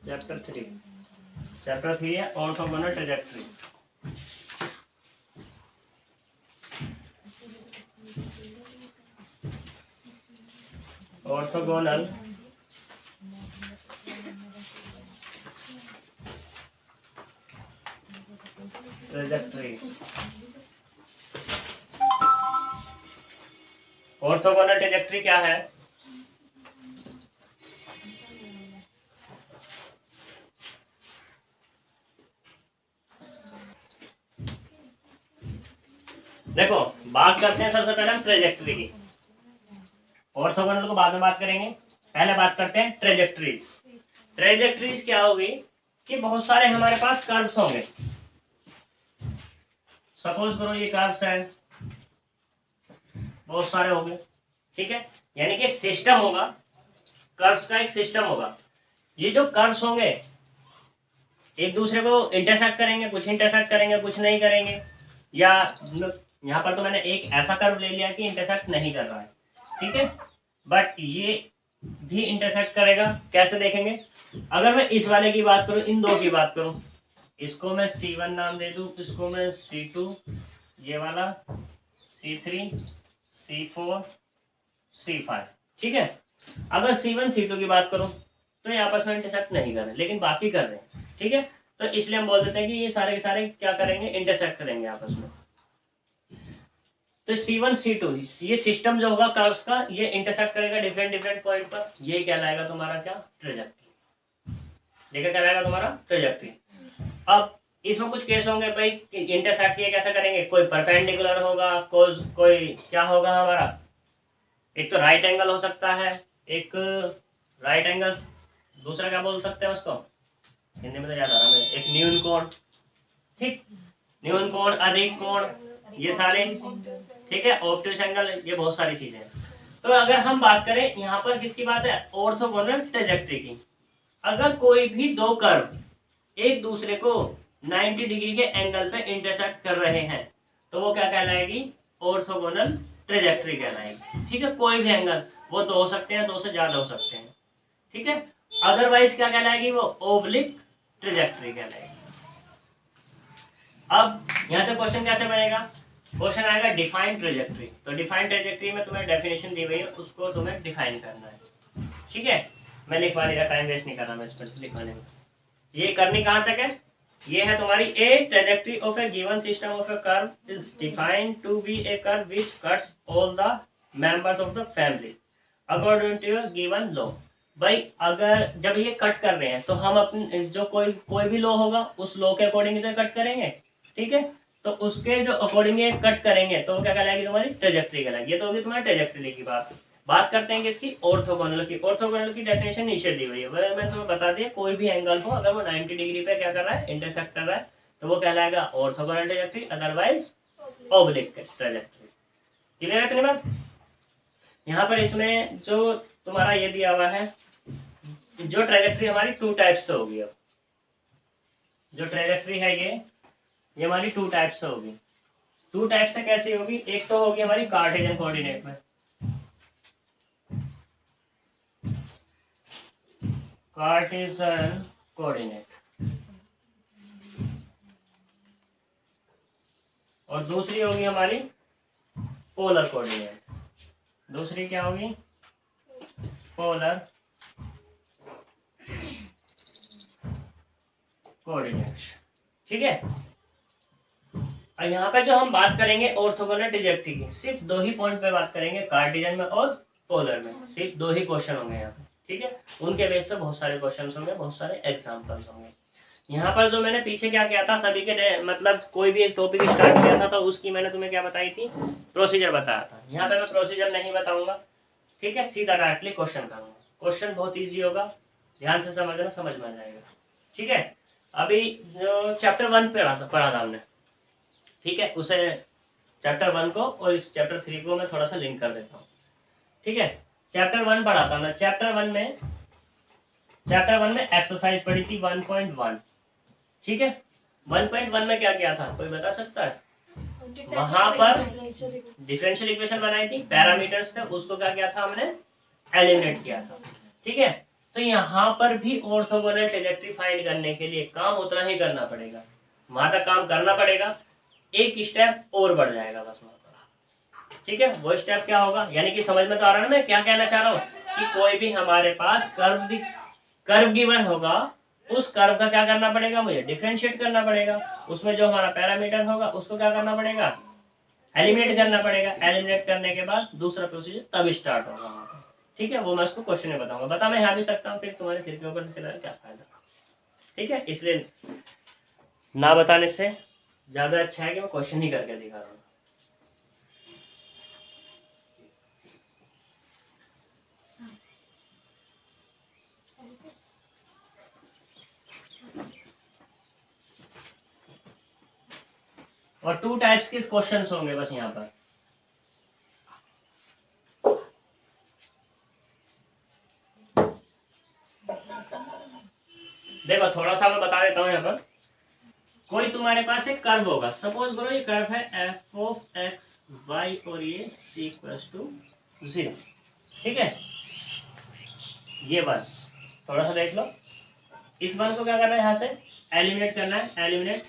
Chapter 3 है orthogonal trajectory. Orthogonal trajectory. Orthogonal trajectory क्या है? देखो, बात करते हैं सबसे पहले हम ट्रेजेक्टरी की। ऑर्थोगोनल को बाद में बात करेंगे, पहले बात करते हैं ट्रेजेक्टरीज। ट्रेजेक्टरीज क्या होगी कि बहुत सारे हमारे पास कर्व्स होंगे। सपोज करो ये कर्व्स है, बहुत सारे होंगे, ठीक है। यानी कि एक सिस्टम होगा, कर्व्स का एक सिस्टम होगा। ये जो कर्व्स होंगे एक दूसरे को इंटरसेक्ट करेंगे, कुछ इंटरसेक्ट करेंगे, कुछ नहीं करेंगे। या यहाँ पर तो मैंने एक ऐसा कर्व ले लिया कि इंटरसेक्ट नहीं कर रहा है, ठीक है, बट ये भी इंटरसेक्ट करेगा। कैसे देखेंगे? अगर मैं इस वाले की बात करूं, इन दो की बात करूं, इसको मैं C1 नाम दे दूं, इसको मैं C2, ये वाला C3, C4, C5, ठीक है। अगर C1 C2 की बात करूं तो ये आपस में इंटरसेक्ट नहीं कर रहे, लेकिन बाकी कर रहे हैं, ठीक है। तो इसलिए हम बोल देते हैं कि ये सारे के सारे क्या करेंगे, इंटरसेक्ट करेंगे आपस में। तो C1 C2 ये सिस्टम जो होगा कर्व्स का, ये इंटरसेक्ट करेगा डिफरेंट डिफरेंट पॉइंट पर। ये कहलाएगा तुम्हारा क्या, ट्रेजेक्टरी। देखा कहलाएगा तुम्हारा ट्रेजेक्टरी। अब इसमें कुछ केस होंगे भाई, इंटरसेक्ट ये कैसे करेंगे, कोई परपेंडिकुलर होगा, कोई क्या होगा हमारा, एक तो राइट एंगल हो सकता है, एक राइट एंगल, दूसरा क्या बोल सकते हैं उसको, हिंदी में तो याद आ रहा है, एक न्यून कोण, ठीक, न्यून कोण, अधिक कोण, ये सारे, ठीक है, ऑब्ट्यूस एंगल, ये बहुत सारी चीजें हैं। तो अगर हम बात करें यहाँ पर किसकी बात है, ऑर्थोगोनल ट्रेजेक्टरी की। अगर कोई भी दो कर्व एक दूसरे को 90 डिग्री के एंगल पे इंटरसेक्ट कर रहे हैं तो वो क्या कहलाएगी, ऑर्थोगोनल ट्रेजेक्टरी कहलाएगी, ठीक है। कोई भी एंगल, वो दो हो सकते हैं, दो से ज्यादा हो सकते हैं, ठीक है। अदरवाइज क्या कहलाएगी, वो ओब्लिक ट्रेजेक्टरी कहलाएगी। अब यहाँ से क्वेश्चन कैसे बनेगा, क्वेश्चन आएगा डिफाइन ट्रेजेक्टरी। तो डिफाइन ट्रेजेक्टरी में तुम्हें डेफिनेशन दी हुई है, उसको तुम्हें डिफाइन करना है, ठीक है। मैं लिखवा लेगा, टाइम वेस्ट नहीं कर रहा मैं इस पर लिखवाने में। ये करनी कहाँ तक है, ये है तुम्हारी, a trajectory of a given system of a curve is defined to be a curve which cuts all the members of the family according to given law. भाई अगर जब ये कट कर रहे हैं तो हम अपने जो कोई भी लॉ होगा उस लॉ के अकॉर्डिंग तो कट करेंगे, ठीक है। तो उसके जो अकॉर्डिंग कट करेंगे तो क्या कहलाएगी, तुम्हारी ट्रेजेक्टरी कहलाएगी। ये तो होगी तुम्हारी ट्रेजेक्टरी की बात करते हैं किसकी, ऑर्थोगोनल की। ऑर्थोगोनल की डेफिनेशन नीचे दी हुई है, मैं तुम्हें बता दिया, कोई भी एंगल हो अगर वो 90 डिग्री पे क्या कर रहा है, इंटरसेक्ट कर रहा है, तो वो कहलाएगा orthogonal trajectory, otherwise oblique trajectory. Clear है इतनी बात? यहाँ पर इसमें जो तुम्हारा ये दिया हुआ है, जो ट्रेजेक्टरी हमारी टू टाइप्स से होगी। अब जो ट्रेजेक्टरी है ये हमारी टू टाइप से होगी। टू टाइप से कैसी होगी, एक तो होगी हमारी कार्टेशियन कोऑर्डिनेट में, कार्टेशियन कोऑर्डिनेट, और दूसरी होगी हमारी पोलर कोऑर्डिनेट। दूसरी क्या होगी, पोलर कोऑर्डिनेट, ठीक है। और यहाँ पे जो हम बात करेंगे ऑर्थोगोनल ट्रेजेक्टरी की, सिर्फ दो ही पॉइंट पे बात करेंगे, कार्टेशियन में और पोलर में। सिर्फ दो ही क्वेश्चन होंगे यहाँ पे, ठीक है। उनके बेस पे बहुत सारे क्वेश्चन होंगे, बहुत सारे एग्जाम्पल्स होंगे। यहाँ पर जो मैंने पीछे क्या किया था, सभी के मतलब कोई भी एक टॉपिक स्टार्ट किया था तो उसकी मैंने तुम्हें क्या बताई थी, प्रोसीजर बताया था। यहाँ पे मैं प्रोसीजर नहीं बताऊंगा, ठीक है, सीधा डायरेक्टली क्वेश्चन करूंगा। क्वेश्चन बहुत ईजी होगा, ध्यान से समझना, समझ में आ जाएगा, ठीक है। अभी जो चैप्टर 1 पढ़ा था हमने, ठीक है, उसे चैप्टर 1 को और इस चैप्टर 3 को मैं थोड़ा सा लिंक कर देता हूँ, ठीक है। चैप्टर 1 पढ़ा था मैं। चैप्टर 1 में एक्सरसाइज पढ़ी थी 1.1, ठीक है। 1.1 में क्या किया था, कोई बता सकता है? वहां पर डिफरेंशियल इक्वेशन बनाई थी, पैरामीटर्स थे, उसको क्या किया था हमने, एलिमिनेट किया था, ठीक है। तो यहाँ पर भी ऑर्थोगोनल ट्रेजेक्टरी फाइंड करने के लिए काम उतना ही करना पड़ेगा, वहां तक काम करना पड़ेगा, एक स्टेप और बढ़ जाएगा बस वहां पर। ठीक है, वो स्टेप क्या होगा, यानी कि समझ में तो आ रहा है ना मैं क्या कहना चाह रहा हूँ, कि कोई भी हमारे पास कर्व गिवन होगा, उस कर्व का क्या करना पड़ेगा, मुझे डिफरेंशिएट करना पड़ेगा, उसमें जो हमारा पैरामीटर होगा उसको क्या करना पड़ेगा, एलिमिनेट करना पड़ेगा, एलिमिनेट करने के बाद दूसरा प्रोसीजर तब स्टार्ट होगा वहां पर। ठीक है, वो मैं उसको क्वेश्चन में बताऊंगा, बता मैं यहाँ भी सकता हूँ, फिर तुम्हारे सिर के ऊपर से चला क्या फायदा। ठीक है, इसलिए ना बताने से ज्यादा अच्छा है कि मैं क्वेश्चन ही करके दिखा रहा हूँ। और 2 टाइप्स के क्वेश्चंस होंगे बस यहाँ पर। देखो थोड़ा सा मैं बता देता हूँ यहाँ पर, कोई तुम्हारे पास एक कर्व होगा, सपोज करो ये कर्व है एफ ऑफ एक्स वाई और ये सी इक्वल्स टू 0। ठीक है, ये वन थोड़ा सा देख लो, इस वन को क्या करना है, यहाँ से एलिमिनेट करना है, एलिमिनेट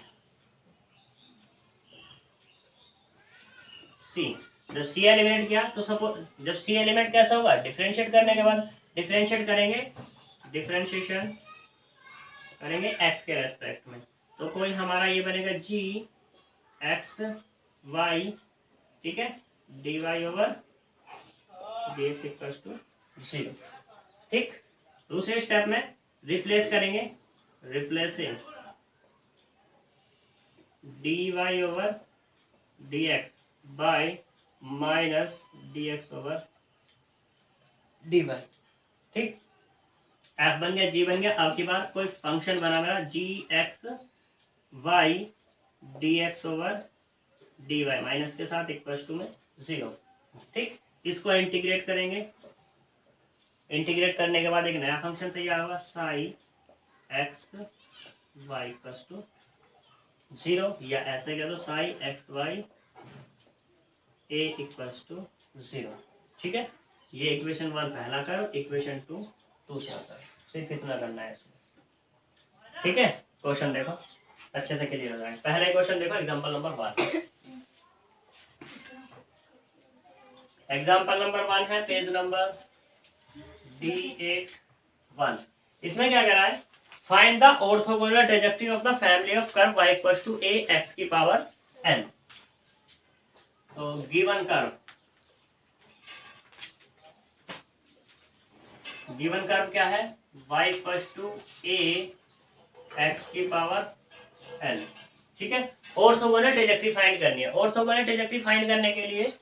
सी। जब सी एलिमिनेट किया तो सपोज जब सी एलिमिनेट कैसा होगा, डिफरेंशिएट करने के बाद, डिफरेंशिएट करेंगे, डिफरेंशिएशन करेंगे एक्स के रेस्पेक्ट में, तो कोई हमारा ये बनेगा जी एक्स वाई, ठीक है, D Y over D x equals to 0। ठीक, दूसरे स्टेप में रिप्लेस करेंगे, replacing D Y over D x by minus d x over D Y. ठीक, एफ बन गया, जी बन गया, अब की बार कोई फंक्शन बना मेरा G X Y D x over D Y minus के साथ इक्वल्स टू में 0। ठीक, इसको इंटीग्रेट करेंगे, इंटीग्रेट करने के बाद एक नया फंक्शन तैयार होगा, psi x y equals to 0, या ऐसे कह दो psi x y a equals to 0। ठीक है, ये इक्वेशन 1 पहला करो, इक्वेशन 2 दूसरा करो, सिर्फ इतना करना है इसमें। ठीक है, क्वेश्चन देखो अच्छे से क्लियर हो जाएगा। पहला क्वेश्चन देखो, एग्जांपल नंबर 1। एग्जांपल नंबर 1 है पेज नंबर D81। इसमें क्या कह रहा है, find the orthogonal trajectory of the family of curve y equals to a x की पावर n। तो गिवन कर्व क्या है, y equals to a x की पावर n। ठीक है, ऑर्थोगोनल ट्रेजेक्टरी फाइंड करनी है। ऑर्थोगोनल ट्रेजेक्टरी फाइंड करने के लिए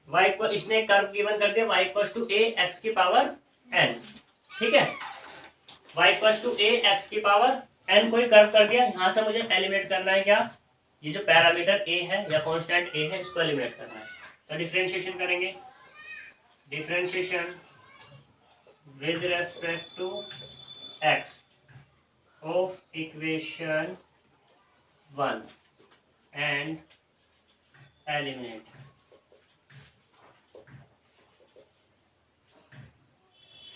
y को इसने कर्व गिवन कर दिया, y equals to a x की पावर n। ठीक है, y equals to a x की पावर n कोई कर्व कर दिया, यहाँ से मुझे एलिमिनेट करना है क्या, ये जो पैरामीटर a है या कांस्टेंट a है, इसको एलिमिनेट करना है। तो डिफरेंशिएशन करेंगे, differentiation with respect to x of equation 1 and eliminate.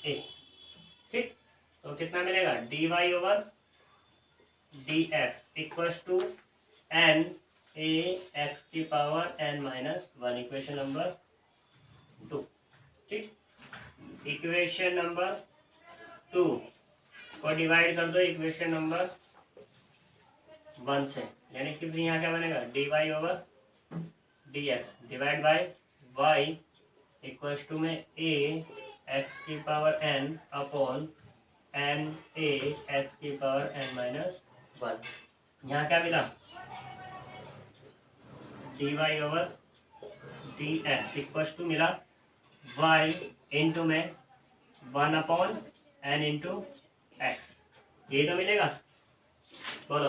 ए, ठीक, तो कितना मिलेगा, D Y over D x equals to N A x की power N minus 1, equation number 2। ठीक, इक्वेशन नंबर 2 को डिवाइड कर दो इक्वेशन नंबर 1 से, यानी कि यहाँ क्या बनेगा, d Y over D x divide by y equals to में ए एक्स की पावर n अपॉन एन ए एक्स की पावर n माइनस 1। यहाँ क्या मिला, d Y over D x equals to मिला y इंटू में 1 अपॉन n इंटू एक्स, ये तो मिलेगा, बोलो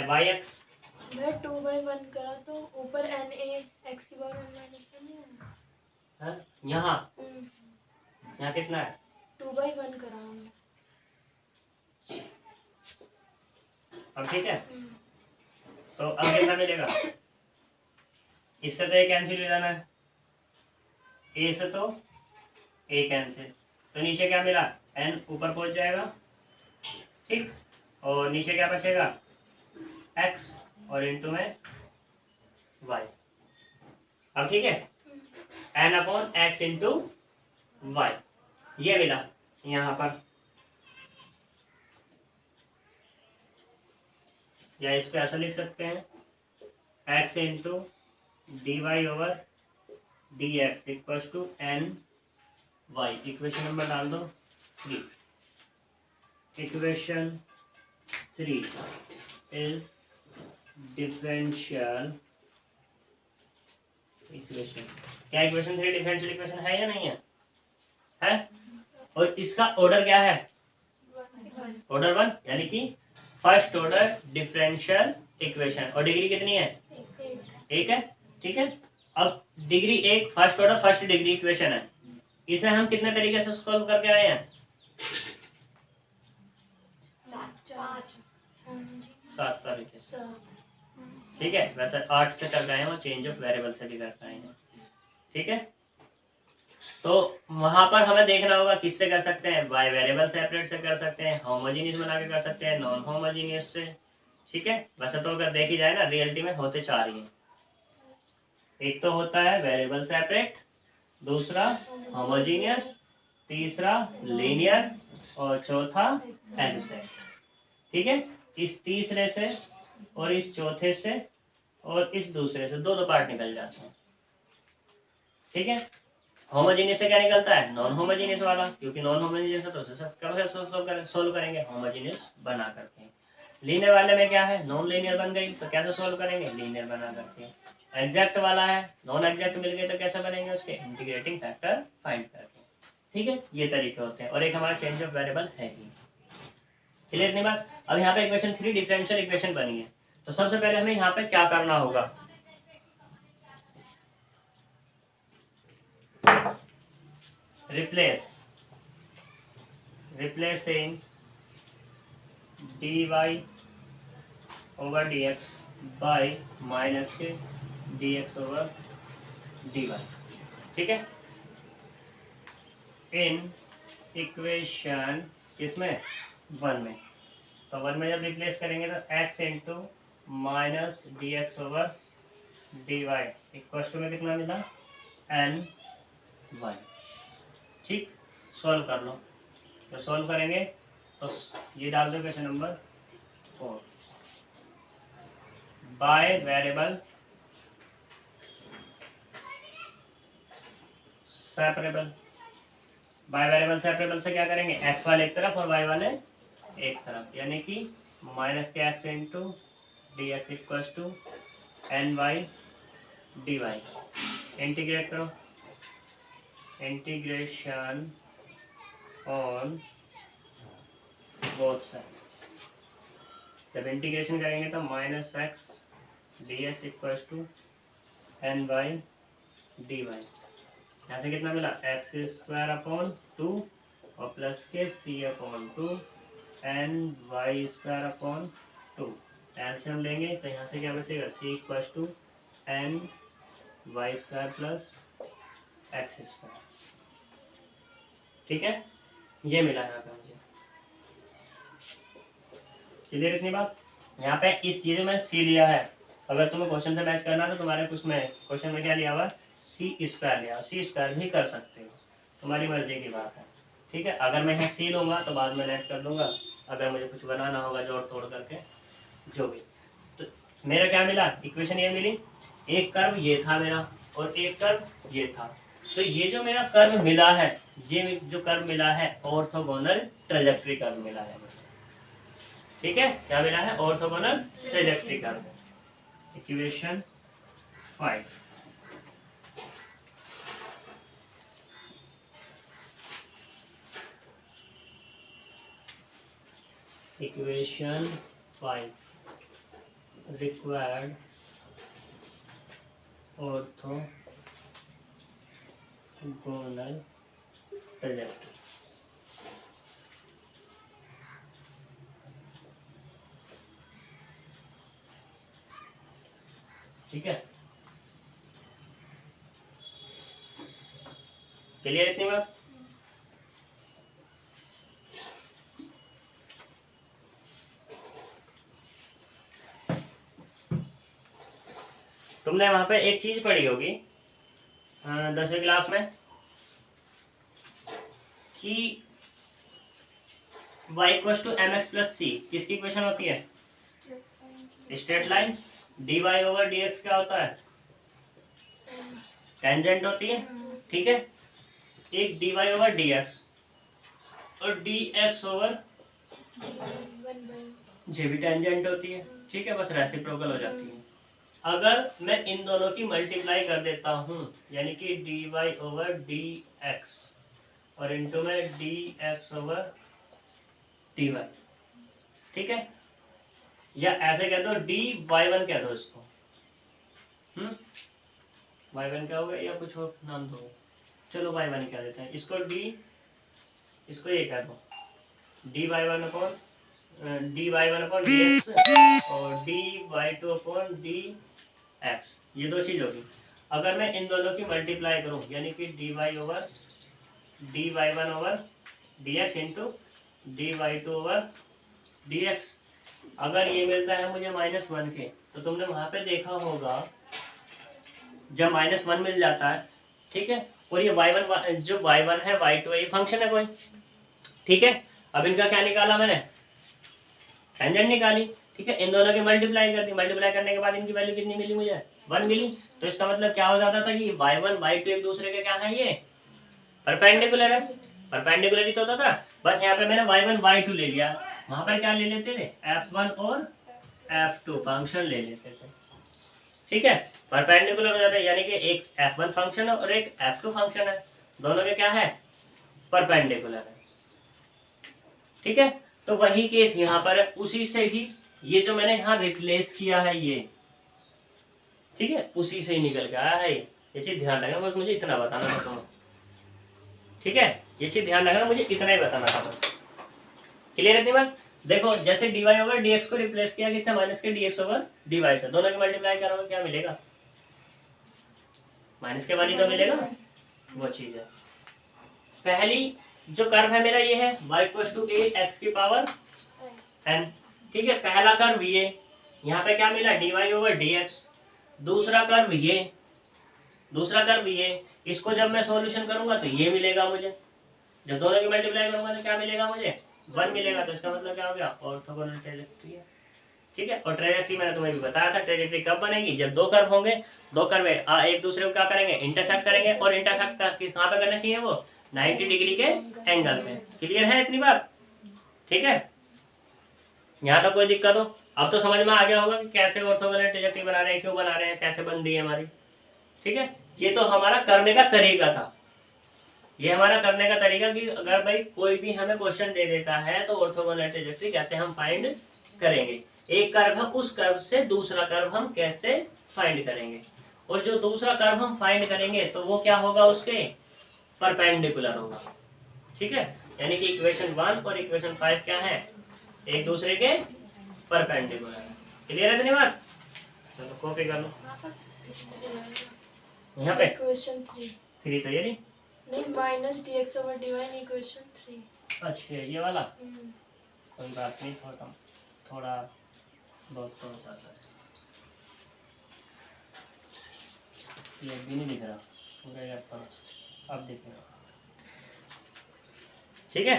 वाई एक्स। मैं 2/1 करा तो ऊपर n a x की पावर n माइनस 1 नहीं है यहाँ कितना है, 2/1 करा हमने। अब ठीक है, तो अब कितना मिलेगा, इससे तो एक कैंसिल हो जाना है, ए से तो ए कैंसिल, तो नीचे क्या मिला, n ऊपर पहुंच जाएगा, ठीक, और नीचे क्या बचेगा, x और इंटू में y। अब ठीक है, n upon x into y ये मिला यहाँ पर, या इसको ऐसा लिख सकते हैं, x into d Y over D x equal to N y. Equation number डाल दो 3। Equation 3 is differential equation. क्या इक्वेशन 3 डिफरेंशियल इक्वेशन है या नहीं है? है। और इसका ऑर्डर क्या है? ऑर्डर 1, यानी कि फर्स्ट ऑर्डर डिफरेंशियल इक्वेशन। और डिग्री कितनी है? 1 है, ठीक है। अब degree 1 first order first degree equation है, इसे हम कितने तरीके से सॉल्व करके आए हैं? 7 तरीके से, ठीक है। वैसे 8 से कर गए हैं और चेंज ऑफ वेरिएबल से भी कर पाए हैं, ठीक है। तो वहां पर हमें देखना होगा किससे कर सकते हैं, बाय वेरिएबल सेपरेट से कर सकते हैं, होमोजेनियस बना के कर सकते हैं, नॉन होमोजेनियस से, ठीक है। वैसे तो अगर देखी जाए ना रियलिटी में होते 4 ही हैं। एक तो होता है वेरिएबल सेपरेट, दूसरा होमोजेनियस, तीसरा लीनियर और चौथा एग्जैक्ट, ठीक है। इस तीसरे से और इस चौथे से और इस दूसरे से दो पार्ट निकल जाते हैं, ठीक है। होमोजेनियस से क्या निकलता है, नॉन होमोजेनियस वाला, क्योंकि नॉन होमोजेनियस है तो कैसे सोल्व करेंगे, होमोजेनियस बना करके। लीनियर वाले में क्या है, नॉन लीनियर बन गई तो कैसे सोल्व करेंगे, लीनियर बना करके। एग्जैक्ट वाला है, नॉन एग्जैक्ट मिल गए तो कैसे बनेंगे, उसके इंटीग्रेटिंग फैक्टर फाइंड करके, ठीक है। ये तरीके होते हैं। और एक हमारा चेंज ऑफ वेरिएबल है ही, क्लियर इतनी बात। अब यहाँ पे इक्वेशन 3 डिफरेंशियल इक्वेशन बनी है, तो सबसे पहले हमें यहाँ पे क्या करना होगा, replacing dy over dx bye minus के dx ओवर dy, ठीक है। इन इक्वेशन किसमें, 1 में। तो 1 में जब रिप्लेस करेंगे तो x into minus d x over D y equal to में कितना मिला, एन वाई, ठीक। सॉल्व कर लो, तो सॉल्व करेंगे तो ये डाल दो question number 4। By variable separable, by variable separable से क्या करेंगे, एक्स वाले एक तरफ और वाई वाले एक तरफ, यानी कि माइनस के x into d x equal to N y d y. Integrate करो, इंटीग्रेशन ऑन बोथ साइड। जब इंटीग्रेशन करेंगे तो minus x d x equal to N y d y, यहाँ से कितना मिला, एक्स स्क्वायर अपॉन 2 और प्लस के C upon 2 N Y square upon 2। LCM लेंगे तो यहाँ से क्या बचेगा, C equal to N Y square plus X square, ठीक है। ये मिला यहाँ पे मुझे, क्लियर इतनी बात। यहाँ पे इस चीज में सी लिया है, अगर तुम्हें क्वेश्चन से मैच करना है तो तुम्हारे कुछ में क्वेश्चन में क्या लिया हुआ, सी स्क्वायर लिया, सी स्क्वायर भी कर सकते हो, तुम्हारी मर्जी की बात है, ठीक है। अगर मैं यहाँ सी लूँगा तो बाद में नेट कर लूँगा, अगर मुझे कुछ बनाना होगा जोड़ तोड़ करके जो भी। तो मेरा क्या मिला, इक्वेशन ये मिली, एक कर्व ये था मेरा और एक कर्व ये था। तो ये जो मेरा कर्व मिला है, ये जो कर्व मिला है ऑर्थोगोनल ट्रेजेक्टरी कर्व मिला है, ठीक है। क्या मिला है, orthogonal trajectory curve. Equation 5, equation 5 required orthogonal trajectory, ठीक है। क्लियर इतनी बात। तुमने वहां पे एक चीज पढ़ी होगी 10वीं क्लास में कि y equal to M X plus C किसकी इक्वेशन होती है? Straight line. dy over dx क्या होता है? टेंजेंट होती है, ठीक है। एक dy ओवर dx और dx ओवर जे भी टेंजेंट होती है, ठीक है, बस रेसिप्रोकल हो जाती है। अगर मैं इन दोनों की मल्टीप्लाई कर देता हूँ यानी कि dy ओवर dx और इंटू में dx ओवर dy, ठीक है, या ऐसे कह दो dy1 कह दो इसको, y1 क्या होगा या कुछ और नाम दो, चलो y1 कह देते हैं इसको इसको ये कह दो dy1 अपॉन dx और dy2 अपॉन dx, ये दो चीज होगी। अगर मैं इन दोनों की मल्टीप्लाई करूं यानी कि dy1 over dx into dy2 over dx, अगर ये मिलता है मुझे -1 के, तो तुमने वहां पे देखा होगा जब -1 मिल जाता है, ठीक है, और ये y1 जो y1 है y2 है, ये फंक्शन है कोई, ठीक है। अब इनका क्या निकाला मैंने? टेंजेंट निकाली, ठीक है। इन दोनों की मल्टीप्लाई कर दी, मल्टीप्लाई करने के बाद इनकी वैल्यू कितनी मिली मुझे? 1 मिली। तो इसका मतलब क्या हो जाता था कि y1 y2 एक दूसरे के क्या है, ये परपेंडिकुलर है, परपेंडिकुलर ही तो होता था। बस यहाँ पे मैंने y1 y2 ले लिया, वहां पर क्या ले लेते थे? f1 और f2 फंक्शन ले लेते थे, ठीक है, परपेंडिकुलर हो जाता है, यानी कि एक f1 फंक्शन है और एक f2 फंक्शन है, दोनों के क्या है? परपेंडिकुलर है, ठीक है। तो वही केस यहाँ पर है, उसी से ही ये जो मैंने यहाँ रिप्लेस किया है ये, ठीक है, उसी से ही निकल के आया है ये चीज ध्यान रखना, बस मुझे इतना बताना था तुम्हें, ठीक है, ये चीज ध्यान रखना, मुझे इतना ही बताना था बस। क्लियर है इतनी बात? देखो जैसे dy ओवर dx को रिप्लेस किया किससे? माइनस के dx ओवर dy से, दोनों की मल्टीप्लाई करोगे क्या मिलेगा? माइनस के वाली तो मिलेगा, वो चीज है। पहली जो कर्व है मेरा ये है y equal to a x की पावर n, ठीक है, पहला कर्व ये, यहाँ पे क्या मिला? dy over dx। दूसरा कर्व ये, इसको जब मैं सॉल्यूशन करूंगा तो ये मिलेगा मुझे, जब दोनों की मल्टीप्लाई करूंगा तो क्या मिलेगा मुझे? 1 मिलेगा। तो इसका मतलब क्या हो गया? ऑर्थोगोनल ट्रायंगल है, ठीक है। और ट्रायंगल मैंने तुम्हें भी बताया था, ट्रायंगल कब बनेगी? जब दो कर्व होंगे, दो कर्व एक दूसरे को क्या करेंगे? इंटरसेक्ट करेंगे, और इंटरसेक्ट कहाँ पे करना चाहिए? वो 90 डिग्री के एंगल पे। क्लियर है इतनी बात? ठीक है, यहाँ तक कोई दिक्कत हो? अब तो समझ में आ गया होगा कि कैसे ऑर्थोगोनल ट्रायंगल बना रहे हैं, क्यों बना रहे हैं, कैसे बन रही है हमारी, ठीक है। ये तो हमारा करने का तरीका था, ये हमारा करने का तरीका कि अगर भाई कोई भी हमें क्वेश्चन दे देता है तो ऑर्थोगोनल ट्रायंगल कैसे हम फाइंड करेंगे, एक कर्व है उस कर्व से दूसरा कर्व हम कैसे फाइंड करेंगे, और जो दूसरा कर्व हम फाइंड करेंगे तो वो क्या होगा? उसके परपेंडिकुलर होगा, ठीक है। यानी कि इक्वेशन 1 और इक्वेशन 5 क्या है? एक दूसरे के परपेंडिकुलर है। क्लियर है धन्यवाद? चलो कॉपी कर लो यहाँ पे इक्वेशन 3 तो ये नहीं minus dx over dy in equation 3। अच्छा ये वाला कोई बात नहीं, थोड़ा बहुत तो हो जाता है, ये भी नहीं दिख रहा पूरा, अब दिखेगा, ठीक है।